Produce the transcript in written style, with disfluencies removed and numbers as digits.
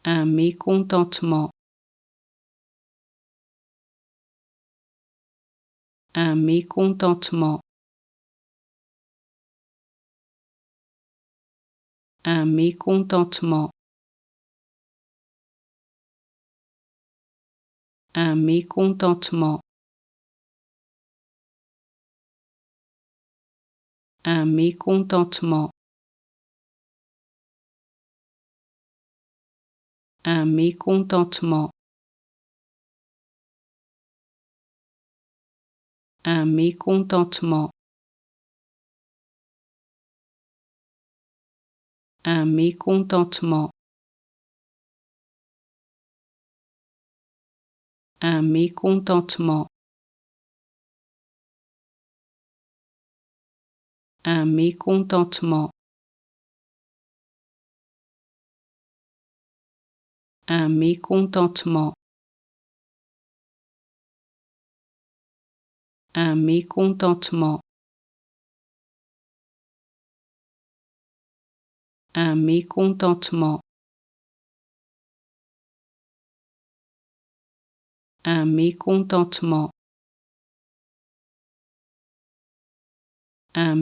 un mécontentement, un mécontentement, un mécontentement, un mécontentement, un mécontentement, un mécontentement, un mécontentement, un mécontentement, un mécontentement, un mécontentement, un mécontentement, un mécontentement, un mécontentement, un mécontentement, un